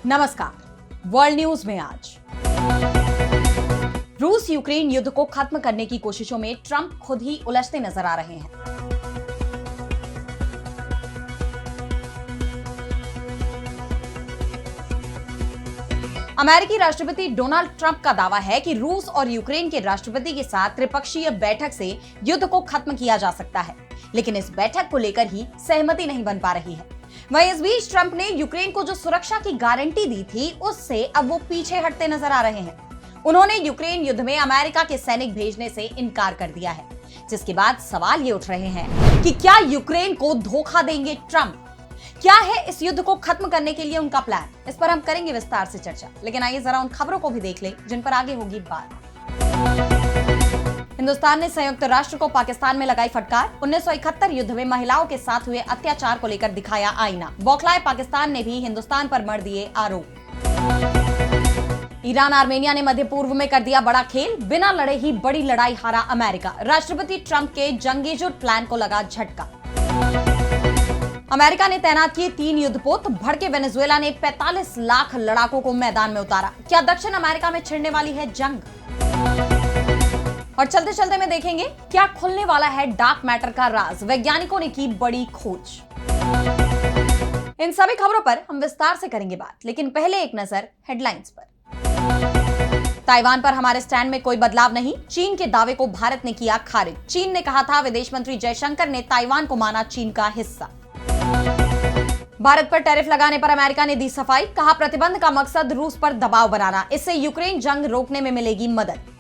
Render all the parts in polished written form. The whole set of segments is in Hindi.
नमस्कार। वर्ल्ड न्यूज में आज रूस यूक्रेन युद्ध को खत्म करने की कोशिशों में ट्रंप खुद ही उलझते नजर आ रहे हैं। अमेरिकी राष्ट्रपति डोनाल्ड ट्रंप का दावा है कि रूस और यूक्रेन के राष्ट्रपति के साथ त्रिपक्षीय बैठक से युद्ध को खत्म किया जा सकता है, लेकिन इस बैठक को लेकर ही सहमति नहीं बन पा रही है। वहीं इस बीच ट्रंप ने यूक्रेन को जो सुरक्षा की गारंटी दी थी, उससे अब वो पीछे हटते नजर आ रहे हैं। उन्होंने यूक्रेन युद्ध में अमेरिका के सैनिक भेजने से इनकार कर दिया है, जिसके बाद सवाल ये उठ रहे हैं कि क्या यूक्रेन को धोखा देंगे ट्रंप? क्या है इस युद्ध को खत्म करने के लिए उनका प्लान? इस पर हम करेंगे विस्तार से चर्चा, लेकिन आइए जरा उन खबरों को भी देख लें जिन पर आगे होगी बात। हिंदुस्तान ने संयुक्त राष्ट्र को पाकिस्तान में लगाई फटकार। 1971 युद्ध में महिलाओं के साथ हुए अत्याचार को लेकर दिखाया आईना। बौखलाए पाकिस्तान ने भी हिंदुस्तान पर मढ़ दिए आरोप। ईरान आर्मेनिया ने मध्य पूर्व में कर दिया बड़ा खेल। बिना लड़े ही बड़ी लड़ाई हारा अमेरिका। राष्ट्रपति ट्रंप के जंगेजुर प्लान को लगा झटका। अमेरिका ने तैनात किए 3 युद्धपोत। भड़के वेनेजुएला ने 45 लाख लड़ाकों को मैदान में उतारा। क्या दक्षिण अमेरिका में छिड़ने वाली है जंग? और चलते चलते में देखेंगे क्या खुलने वाला है डार्क मैटर का राज। वैज्ञानिकों ने की बड़ी खोज। इन सभी खबरों पर हम विस्तार से करेंगे बात, लेकिन पहले एक नजर हेडलाइंस पर। ताइवान पर हमारे स्टैंड में कोई बदलाव नहीं। चीन के दावे को भारत ने किया खारिज। चीन ने कहा था, विदेश मंत्री जयशंकर ने ताइवान को माना चीन का हिस्सा। भारत पर टैरिफ लगाने पर अमेरिका ने दी सफाई। कहा, प्रतिबंध का मकसद रूस पर दबाव बनाना। इससे यूक्रेन जंग रोकने में मिलेगी मदद।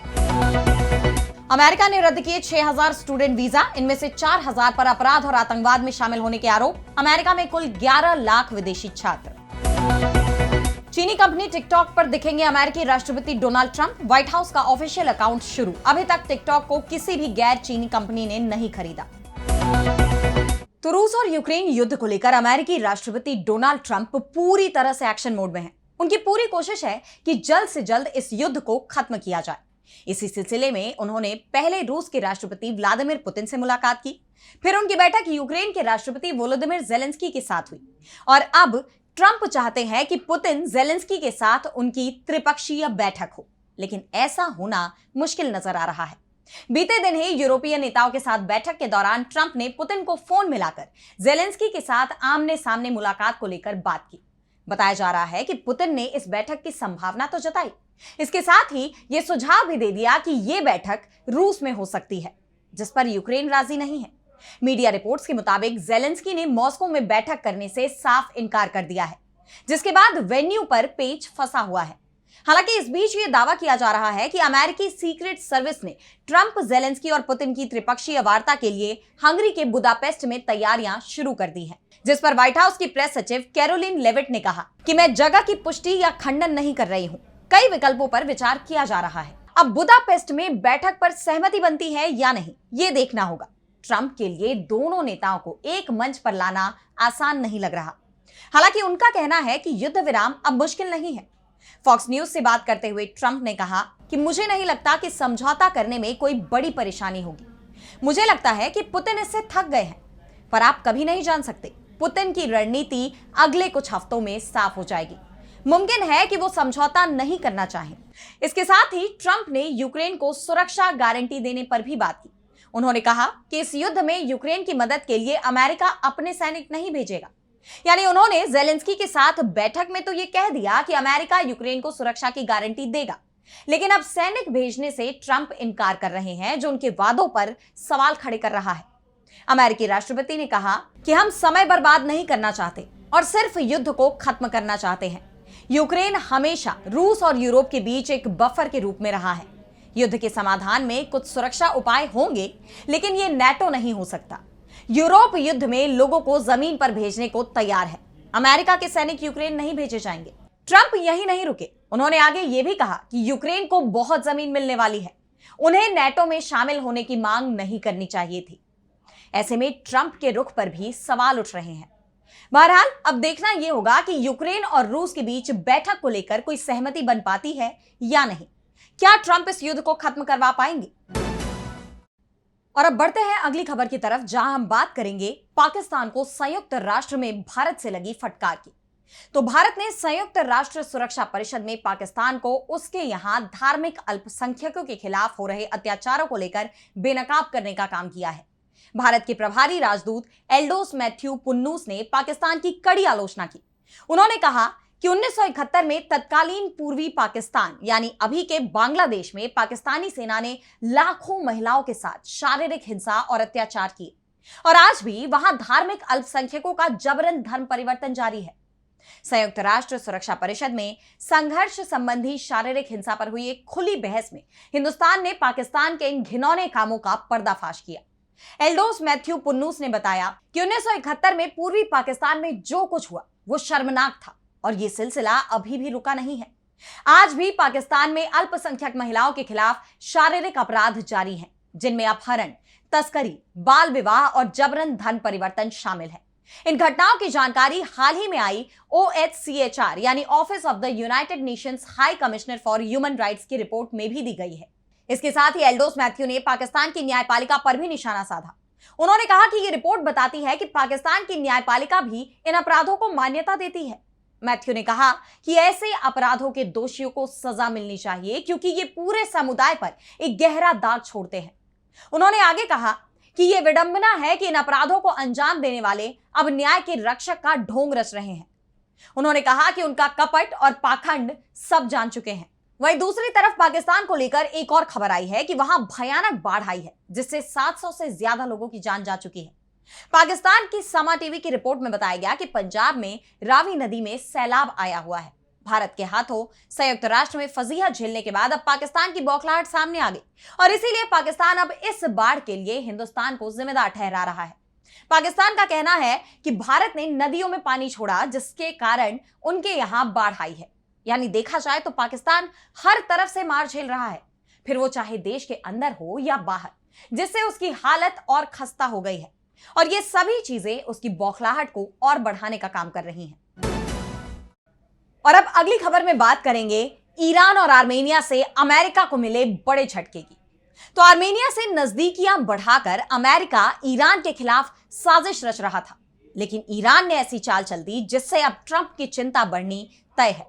अमेरिका ने रद्द किए 6000 स्टूडेंट वीजा। इनमें से 4000 पर अपराध और आतंकवाद में शामिल होने के आरोप। अमेरिका में कुल 11 लाख विदेशी छात्र। चीनी कंपनी टिकटॉक पर दिखेंगे अमेरिकी राष्ट्रपति डोनाल्ड ट्रंप। व्हाइट हाउस का ऑफिशियल अकाउंट शुरू। अभी तक टिकटॉक को किसी भी गैर चीनी कंपनी ने नहीं खरीदा। तो रूस और यूक्रेन युद्ध को लेकर अमेरिकी राष्ट्रपति डोनाल्ड ट्रंप पूरी तरह से एक्शन मोड में हैं। उनकी पूरी कोशिश है कि जल्द से जल्द इस युद्ध को खत्म किया जाए। इसी सिलसिले में उन्होंने पहले रूस के राष्ट्रपति व्लादिमीर पुतिन से मुलाकात की। फिर उनकी बैठक यूक्रेन के राष्ट्रपति वोलोदिमीर ज़ेलेंस्की के साथ हुई। और अब ट्रंप चाहते हैं कि पुतिन ज़ेलेंस्की के साथ उनकी त्रिपक्षीय बैठक हो, लेकिन ऐसा होना मुश्किल नजर आ रहा है। बीते दिन ही यूरोपीय नेताओं के साथ बैठक के दौरान ट्रंप ने पुतिन को फोन मिलाकर ज़ेलेंस्की के साथ आमने सामने मुलाकात को लेकर बात की। बताया जा रहा है कि पुतिन ने इस बैठक की संभावना तो जताई, इसके साथ ही यह सुझाव भी दे दिया कि यह बैठक रूस में हो सकती है, जिस पर यूक्रेन राजी नहीं है। मीडिया रिपोर्ट्स के मुताबिक ज़ेलेंस्की ने मॉस्को में बैठक करने से साफ इनकार कर दिया है, जिसके बाद वेन्यू पर पेच फंसा हुआ है। हालांकि इस बीच ये दावा किया जा रहा है कि अमेरिकी सीक्रेट सर्विस ने ट्रंप, ज़ेलेंस्की और पुतिन की त्रिपक्षीय वार्ता के लिए हंगरी के बुदापेस्ट में तैयारियां शुरू कर दी हैं, जिस पर व्हाइट हाउस की प्रेस सचिव कैरोलिन लेविट ने कहा कि मैं जगह की पुष्टि या खंडन नहीं कर रही हूं। कई विकल्पों पर विचार किया जा रहा है। अब बुदापेस्ट में बैठक पर सहमति बनती है या नहीं, ये देखना होगा। ट्रंप के लिए दोनों नेताओं को एक मंच पर लाना आसान नहीं लग रहा। हालांकि उनका कहना है कि युद्ध विराम अब मुश्किल नहीं है। फॉक्स न्यूज से बात करते हुए ट्रंप ने कहा कि मुझे नहीं लगता कि समझौता करने में कोई बड़ी परेशानी होगी। मुझे लगता है कि पुतिन इससे थक गए हैं, पर आप कभी नहीं जान सकते। पुतिन की रणनीति अगले कुछ हफ्तों में साफ हो जाएगी। मुमकिन है कि वो समझौता नहीं करना चाहें। इसके साथ ही ट्रंप ने यूक्रेन को सुरक्षा गारंटी देने पर भी बात की। उन्होंने कहा कि इस युद्ध में यूक्रेन की मदद के लिए अमेरिका अपने सैनिक नहीं भेजेगा। यानी उन्होंने ज़ेलेंस्की के साथ बैठक में तो ये कह दिया कि अमेरिका यूक्रेन को सुरक्षा की गारंटी देगा, लेकिन अब सैनिक भेजने से ट्रंप इनकार कर रहे हैं, जो उनके वादों पर सवाल खड़े कर रहा है। अमेरिकी राष्ट्रपति ने कहा कि हम समय बर्बाद नहीं करना चाहते और सिर्फ युद्ध को खत्म करना चाहते हैं। यूक्रेन हमेशा रूस और यूरोप के बीच एक बफर के रूप में रहा है। युद्ध के समाधान में कुछ सुरक्षा उपाय होंगे, लेकिन ये नाटो नहीं हो सकता। यूरोप युद्ध में लोगों को जमीन पर भेजने को तैयार है। अमेरिका के सैनिक यूक्रेन नहीं भेजे जाएंगे। ट्रंप यहीं नहीं रुके। उन्होंने आगे ये भी कहा कि यूक्रेन को बहुत जमीन मिलने वाली है, उन्हें नाटो में शामिल होने की मांग नहीं करनी चाहिए थी। ऐसे में ट्रंप के रुख पर भी सवाल उठ रहे हैं। बहरहाल अब देखना यह होगा कि यूक्रेन और रूस के बीच बैठक को लेकर कोई सहमति बन पाती है या नहीं। क्या ट्रंप इस युद्ध को खत्म करवा पाएंगे? और अब बढ़ते हैं अगली खबर की तरफ, जहां हम बात करेंगे पाकिस्तान को संयुक्त राष्ट्र में भारत से लगी फटकार की। तो भारत ने संयुक्त राष्ट्र सुरक्षा परिषद में पाकिस्तान को उसके यहां धार्मिक अल्पसंख्यकों के खिलाफ हो रहे अत्याचारों को लेकर बेनकाब करने का काम किया है। भारत के प्रभारी राजदूत एल्डोस मैथ्यू पुन्नूस ने पाकिस्तान की कड़ी आलोचना की। उन्होंने कहा कि 1971 में तत्कालीन पूर्वी पाकिस्तान यानी अभी के बांग्लादेश में पाकिस्तानी सेना ने लाखों महिलाओं के साथ शारीरिक हिंसा और अत्याचार किए और आज भी वहां धार्मिक अल्पसंख्यकों का जबरन धर्म परिवर्तन जारी है। संयुक्त राष्ट्र सुरक्षा परिषद में संघर्ष संबंधी शारीरिक हिंसा पर हुई एक खुली बहस में हिंदुस्तान ने पाकिस्तान के इन घिनौने कामों का पर्दाफाश किया। एल्डोस मैथ्यू पुन्नूस ने बताया कि 1971 में पूर्वी पाकिस्तान में जो कुछ हुआ वो शर्मनाक था और ये सिलसिला अभी भी रुका नहीं है। आज भी पाकिस्तान में अल्पसंख्यक महिलाओं के खिलाफ शारीरिक अपराध जारी हैं, जिनमें अपहरण, तस्करी, बाल विवाह और जबरन धर्म परिवर्तन शामिल है। इन घटनाओं की जानकारी हाल ही में आई OHCHR यानी office of the United Nations high commissioner for human rights की रिपोर्ट में भी दी गई है। इसके साथ ही एल्डोस मैथ्यू ने पाकिस्तान की न्यायपालिका पर भी निशाना साधा। उन्होंने कहा कि यह रिपोर्ट बताती है कि पाकिस्तान की न्यायपालिका भी इन अपराधों को मान्यता देती है। मैथ्यू ने कहा कि ऐसे अपराधों के दोषियों को सजा मिलनी चाहिए क्योंकि ये पूरे समुदाय पर एक गहरा दाग छोड़ते हैं। उन्होंने आगे कहा कि यह विडंबना है कि इन अपराधों को अंजाम देने वाले अब न्याय के रक्षक का ढोंग रच रहे हैं। उन्होंने कहा कि उनका कपट और पाखंड सब जान चुके हैं। वहीं दूसरी तरफ पाकिस्तान को लेकर एक और खबर आई है कि वहां भयानक बाढ़ आई है, जिससे 700 से ज्यादा लोगों की जान जा चुकी है। पाकिस्तान की समा टीवी की रिपोर्ट में बताया गया कि पंजाब में रावी नदी में सैलाब आया हुआ है। भारत के हाथों संयुक्त राष्ट्र में फजीहत झेलने के बाद अब पाकिस्तान की बौखलाहट सामने आ गई और इसीलिए पाकिस्तान अब इस बाढ़ के लिए हिंदुस्तान को जिम्मेदार ठहरा रहा है। पाकिस्तान का कहना है कि भारत ने नदियों में पानी छोड़ा, जिसके कारण उनके यहां बाढ़ आई है। यानी देखा जाए तो पाकिस्तान हर तरफ से मार झेल रहा है, फिर वो चाहे देश के अंदर हो या बाहर, जिससे उसकी हालत और खस्ता हो गई है और ये सभी चीजें उसकी बौखलाहट को और बढ़ाने का काम कर रही हैं। और अब अगली खबर में बात करेंगे ईरान और आर्मेनिया से अमेरिका को मिले बड़े झटके की। तो आर्मेनिया से नजदीकियां बढ़ाकर अमेरिका ईरान के खिलाफ साजिश रच रहा था, लेकिन ईरान ने ऐसी चाल चल दी जिससे अब ट्रंप की चिंता बढ़नी तय है।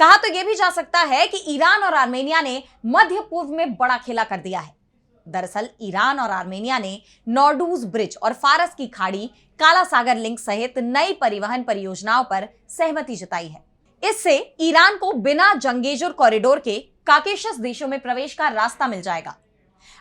कहा तो यह भी जा सकता है कि ईरान और आर्मेनिया ने मध्य पूर्व में बड़ा खेला कर दिया है। दरअसल ईरान और आर्मेनिया ने नॉर्डूज ब्रिज और फारस की खाड़ी, काला सागर लिंक सहित नई परिवहन परियोजनाओं पर सहमति जताई है। इससे ईरान को बिना जंगेजुर कॉरिडोर के काकेशस देशों में प्रवेश का रास्ता मिल जाएगा।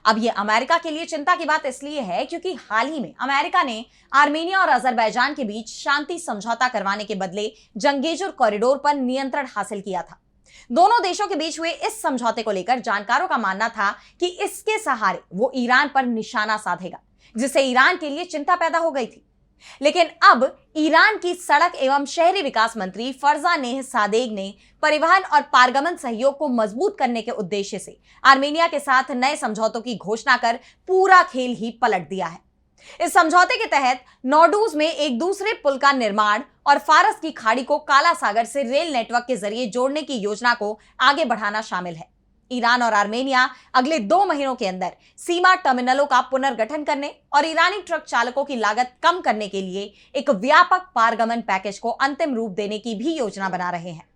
अब यह अमेरिका के लिए चिंता की बात इसलिए है क्योंकि हाल ही में अमेरिका ने आर्मेनिया और अजरबैजान के बीच शांति समझौता करवाने के बदले जंगेजुर कॉरिडोर पर नियंत्रण हासिल किया था। दोनों देशों के बीच हुए इस समझौते को लेकर जानकारों का मानना था कि इसके सहारे वो ईरान पर निशाना साधेगा, जिससे ईरान के लिए चिंता पैदा हो गई थी। लेकिन अब ईरान की सड़क एवं शहरी विकास मंत्री फरजानेह सादेग ने परिवहन और पारगमन सहयोग को मजबूत करने के उद्देश्य से आर्मेनिया के साथ नए समझौतों की घोषणा कर पूरा खेल ही पलट दिया है। इस समझौते के तहत नॉर्डूज में एक दूसरे पुल का निर्माण और फारस की खाड़ी को काला सागर से रेल नेटवर्क के जरिए जोड़ने की योजना को आगे बढ़ाना शामिल है। ईरान और आर्मेनिया अगले 2 महीनों के अंदर सीमा टर्मिनलों का पुनर्गठन करने और ईरानी ट्रक चालकों की लागत कम करने के लिए एक व्यापक पारगमन पैकेज को अंतिम रूप देने की भी योजना बना रहे हैं।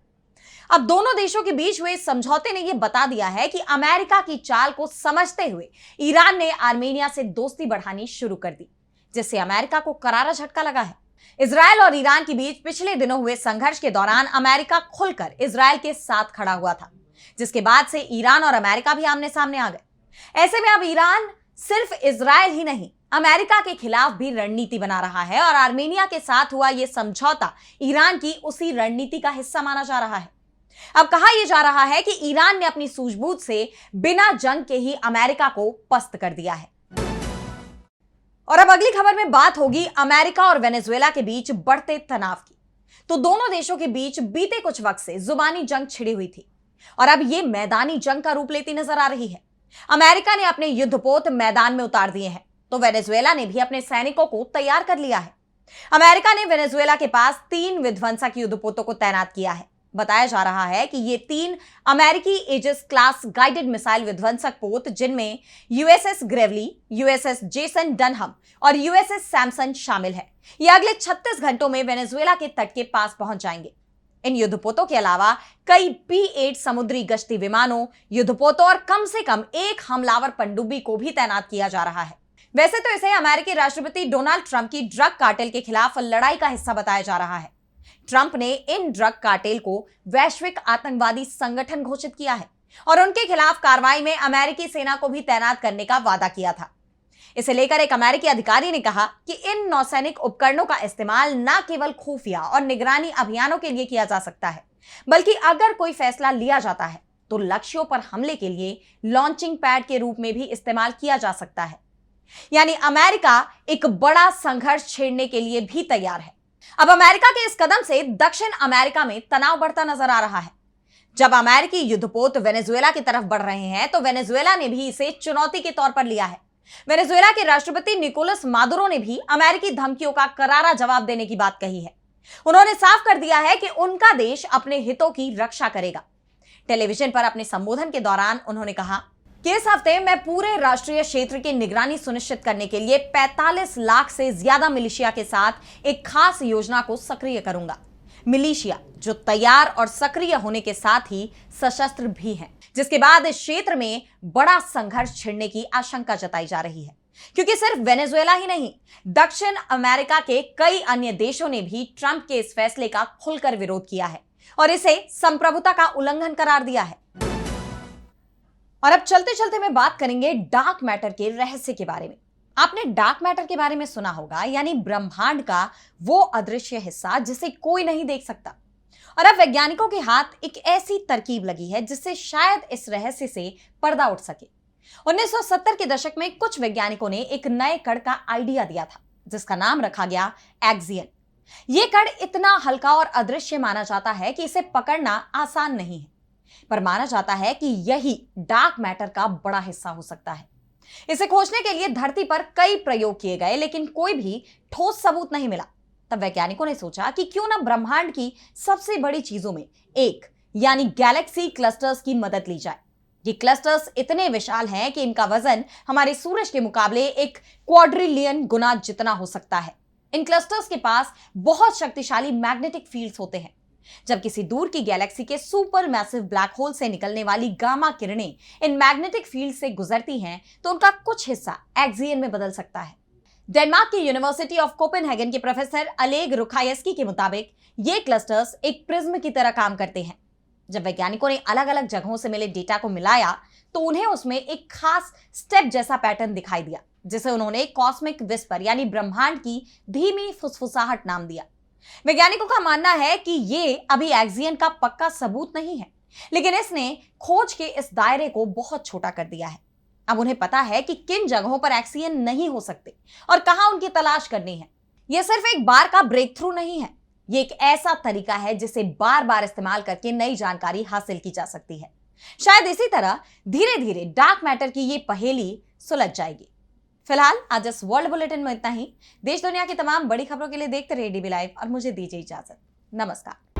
अब दोनों देशों के बीच हुए समझौते ने यह बता दिया है कि अमेरिका की चाल को समझते हुए ईरान ने आर्मेनिया से दोस्ती बढ़ानी शुरू कर दी, जिससे अमेरिका को करारा झटका लगा है। इजरायल और ईरान के बीच पिछले दिनों हुए संघर्ष के दौरान अमेरिका खुलकर इजरायल के साथ खड़ा हुआ था, जिसके बाद से ईरान और अमेरिका भी आमने सामने आ गए। ऐसे में अब ईरान सिर्फ इजरायल ही नहीं, अमेरिका के खिलाफ भी रणनीति बना रहा है और आर्मेनिया के साथ हुआ यह समझौता ईरान की उसी रणनीति का हिस्सा माना जा रहा है। अब कहा यह जा रहा है कि ईरान ने अपनी सूझबूझ से बिना जंग के ही अमेरिका को पस्त कर दिया है। और अब अगली खबर में बात होगी अमेरिका और वेनेजुएला के बीच बढ़ते तनाव की। तो दोनों देशों के बीच बीते कुछ वक्त से जुबानी जंग छिड़ी हुई थी और अब यह मैदानी जंग का रूप लेती नजर आ रही है। अमेरिका ने अपने युद्धपोत मैदान में उतार दिए हैं, तो वेनेजुएला ने भी अपने सैनिकों को तैयार कर लिया है। अमेरिका ने वेनेजुएला के पास 3 विध्वंसक युद्धपोतों को तैनात किया है, बताया जा रहा है कि ये 3 अमेरिकी एजिस क्लास गाइडेड मिसाइल विध्वंसक पोत, जिनमें यूएसएस ग्रेवली, यूएसएस जेसन डनहम और यूएसएस सैमसन शामिल है, ये अगले 36 घंटों में वेनेजुएला के तट के पास पहुंच जाएंगे। इन युद्धपोतों के अलावा कई P-8 समुद्री गश्ती विमानों, युद्धपोतों और कम से कम एक हमलावर पनडुब्बी को भी तैनात किया जा रहा है। वैसे तो इसे अमेरिकी राष्ट्रपति डोनाल्ड ट्रंप की ड्रग कार्टेल के खिलाफ लड़ाई का हिस्सा बताया जा रहा है। ट्रंप ने इन ड्रग कार्टेल को वैश्विक आतंकवादी संगठन घोषित किया है और उनके खिलाफ कार्रवाई में अमेरिकी सेना को भी तैनात करने का वादा किया था। इसे लेकर एक अमेरिकी अधिकारी ने कहा कि इन नौसैनिक उपकरणों का इस्तेमाल न केवल खुफिया और निगरानी अभियानों के लिए किया जा सकता है, बल्कि अगर कोई फैसला लिया जाता है तो लक्ष्यों पर हमले के लिए लॉन्चिंग पैड के रूप में भी इस्तेमाल किया जा सकता है। यानी अमेरिका एक बड़ा संघर्ष छेड़ने के लिए भी तैयार है। अब अमेरिका के इस कदम से दक्षिण अमेरिका में तनाव बढ़ता नजर आ रहा है। जब अमेरिकी युद्धपोत वेनेजुएला की तरफ बढ़ रहे हैं तो वेनेजुएला ने भी इसे चुनौती के तौर पर लिया है। वेनेजुएला के राष्ट्रपति निकोलस मादुरो ने भी अमेरिकी धमकियों का करारा जवाब देने की बात कही है। उन्होंने साफ कर दिया है कि उनका देश अपने हितों की रक्षा करेगा। टेलीविजन पर अपने संबोधन के दौरान उन्होंने कहा कि इस हफ्ते मैं पूरे राष्ट्रीय क्षेत्र की निगरानी सुनिश्चित करने के लिए 45 लाख से ज्यादा मिलिशिया के साथ एक खास योजना को सक्रिय करूंगा। मिलिशिया जो तैयार और सक्रिय होने के साथ ही सशस्त्र भी हैं, जिसके बाद इस क्षेत्र में बड़ा संघर्ष छिड़ने की आशंका जताई जा रही है, क्योंकि सिर्फ वेनेजुएला ही नहीं, दक्षिण अमेरिका के कई अन्य देशों ने भी ट्रंप के इस फैसले का खुलकर विरोध किया है और इसे संप्रभुता का उल्लंघन करार दिया है। और अब चलते चलते में बात करेंगे डार्क मैटर के रहस्य के बारे में। आपने डार्क मैटर के बारे में सुना होगा, यानी ब्रह्मांड का वो अदृश्य हिस्सा जिसे कोई नहीं देख सकता। और अब वैज्ञानिकों के हाथ एक ऐसी तरकीब लगी है जिससे शायद इस रहस्य से पर्दा उठ सके। 1970 के दशक में कुछ वैज्ञानिकों ने एक नए कण का आइडिया दिया था, जिसका नाम रखा गया एक्सियन। यह कण इतना हल्का और अदृश्य माना जाता है कि इसे पकड़ना आसान नहीं है, पर माना जाता है कि यही डार्क मैटर का बड़ा हिस्सा हो सकता है। इसे खोजने के लिए धरती पर कई प्रयोग किए गए, लेकिन कोई भी ठोस सबूत नहीं मिला। तब वैज्ञानिकों ने सोचा कि क्यों ना ब्रह्मांड की सबसे बड़ी चीजों में एक यानी गैलेक्सी क्लस्टर्स की मदद ली जाए। ये क्लस्टर्स इतने विशाल हैं कि इनका वजन हमारे सूरज के मुकाबले 1 क्वाड्रिलियन गुना जितना हो सकता है। इन क्लस्टर्स के पास बहुत शक्तिशाली मैग्नेटिक फील्ड्स होते हैं। जब किसी दूर की गैलेक्सी के सुपर मैसिव ब्लैक होल से निकलने वाली गामा किरणें इन मैग्नेटिक फील्ड से गुजरती हैं, तो उनका कुछ हिस्सा एक्सियन में बदल सकता है। डेनमार्क की यूनिवर्सिटी ऑफ कोपेनहेगन के प्रोफेसर अलेग रुखायस्की के मुताबिक ये क्लस्टर्स एक प्रिज्म की तरह काम करते हैं। जब वैज्ञानिकों ने अलग अलग जगहों से मिले डेटा को मिलाया तो उन्हें उसमें एक खास स्टेप जैसा पैटर्न दिखाई दिया, जिसे उन्होंने कॉस्मिक विस्पर यानी ब्रह्मांड की धीमी फुसफुसाहट नाम दिया। वैज्ञानिकों का मानना है कि ये अभी एक्सियन का पक्का सबूत नहीं है, लेकिन इसने खोज के इस दायरे को बहुत छोटा कर दिया है। अब उन्हें पता है कि किन जगहों पर एक्सियन नहीं हो सकते और कहां उनकी तलाश करनी है। यह सिर्फ एक बार का ब्रेक थ्रू नहीं है, यह एक ऐसा तरीका है जिसे बार बार इस्तेमाल करके नई जानकारी हासिल की जा सकती है। शायद इसी तरह धीरे धीरे डार्क मैटर की ये पहेली सुलझ जाएगी। फिलहाल आज इस वर्ल्ड बुलेटिन में इतना ही। देश दुनिया की तमाम बड़ी खबरों के लिए देखते रहिए डीबी लाइव और मुझे दीजिए इजाजत। नमस्कार।